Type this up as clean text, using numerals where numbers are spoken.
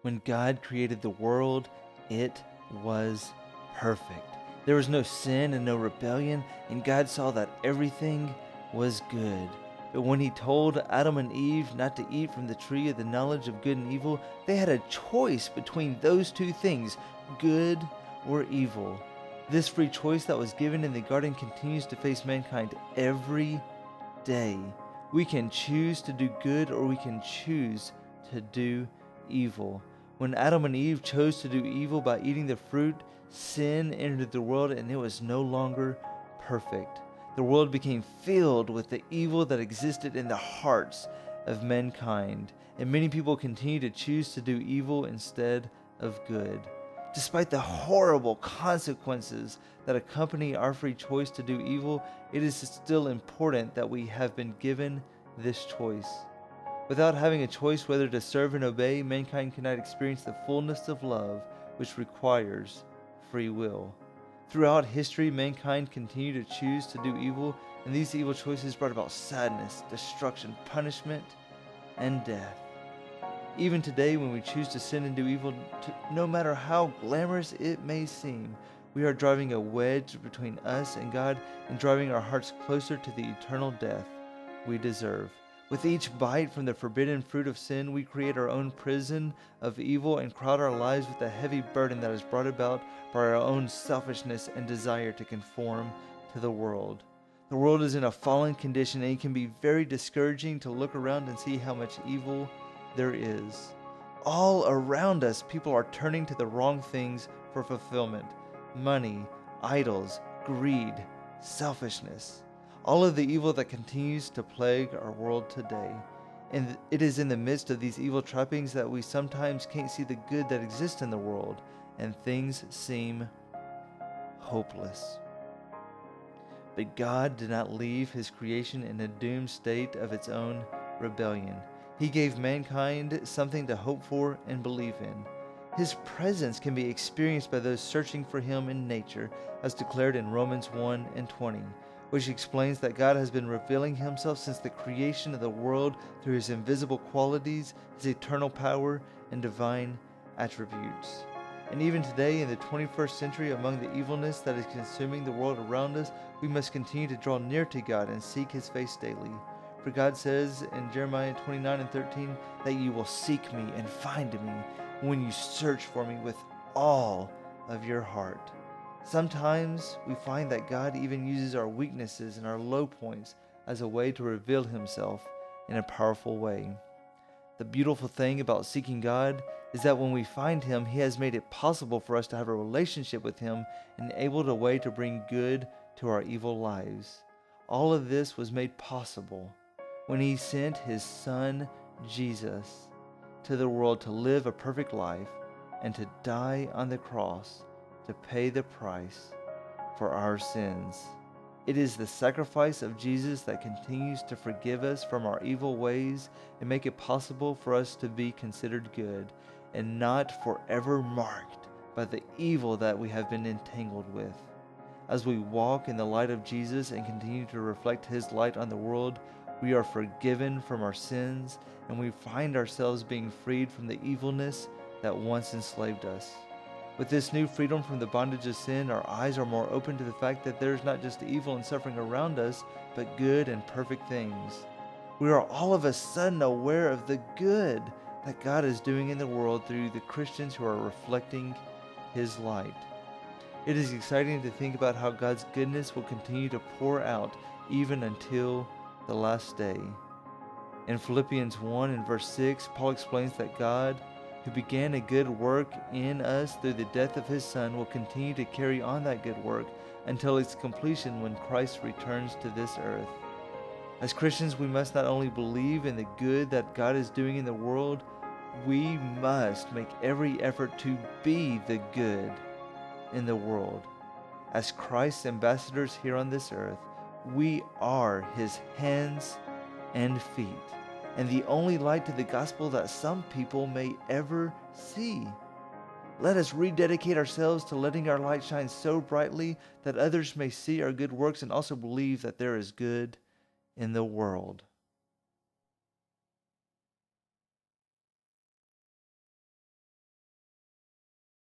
When God created the world, it was perfect. There was no sin and no rebellion, and God saw that everything was good. But when He told Adam and Eve not to eat from the tree of the knowledge of good and evil, they had a choice between those two things, good or evil. This free choice that was given in the garden continues to face mankind every day. We can choose to do good or we can choose to do evil. When Adam and Eve chose to do evil by eating the fruit, sin entered the world and it was no longer perfect. The world became filled with the evil that existed in the hearts of mankind, and many people continue to choose to do evil instead of good. Despite the horrible consequences that accompany our free choice to do evil, it is still important that we have been given this choice. Without having a choice whether to serve and obey, mankind cannot experience the fullness of love, which requires free will. Throughout history, mankind continued to choose to do evil, and these evil choices brought about sadness, destruction, punishment, and death. Even today, when we choose to sin and do evil, no matter how glamorous it may seem, we are driving a wedge between us and God and driving our hearts closer to the eternal death we deserve. With each bite from the forbidden fruit of sin, we create our own prison of evil and crowd our lives with a heavy burden that is brought about by our own selfishness and desire to conform to the world. The world is in a fallen condition, and it can be very discouraging to look around and see how much evil there is. All around us, people are turning to the wrong things for fulfillment: money, idols, greed, selfishness. All of the evil that continues to plague our world today. And it is in the midst of these evil trappings that we sometimes can't see the good that exists in the world, and things seem hopeless. But God did not leave His creation in a doomed state of its own rebellion. He gave mankind something to hope for and believe in. His presence can be experienced by those searching for Him in nature, as declared in Romans 1:20. Which explains that God has been revealing Himself since the creation of the world through His invisible qualities, His eternal power, and divine attributes. And even today, in the 21st century, among the evilness that is consuming the world around us, we must continue to draw near to God and seek His face daily. For God says in Jeremiah 29:13 that you will seek me and find me when you search for me with all of your heart. Sometimes we find that God even uses our weaknesses and our low points as a way to reveal Himself in a powerful way. The beautiful thing about seeking God is that when we find Him, He has made it possible for us to have a relationship with Him, and enabled a way to bring good to our evil lives. All of this was made possible when He sent His Son, Jesus, to the world to live a perfect life and to die on the cross to pay the price for our sins. It is the sacrifice of Jesus that continues to forgive us from our evil ways and make it possible for us to be considered good and not forever marked by the evil that we have been entangled with. As we walk in the light of Jesus and continue to reflect His light on the world, we are forgiven from our sins, and we find ourselves being freed from the evilness that once enslaved us. With this new freedom from the bondage of sin, our eyes are more open to the fact that there is not just evil and suffering around us, but good and perfect things. We are all of a sudden aware of the good that God is doing in the world through the Christians who are reflecting His light. It is exciting to think about how God's goodness will continue to pour out even until the last day. In Philippians 1 and verse 6, Paul explains that God, who began a good work in us through the death of His Son, will continue to carry on that good work until its completion when Christ returns to this earth. As Christians, we must not only believe in the good that God is doing in the world, we must make every effort to be the good in the world. As Christ's ambassadors here on this earth, we are His hands and feet, and the only light to the gospel that some people may ever see. Let us rededicate ourselves to letting our light shine so brightly that others may see our good works and also believe that there is good in the world.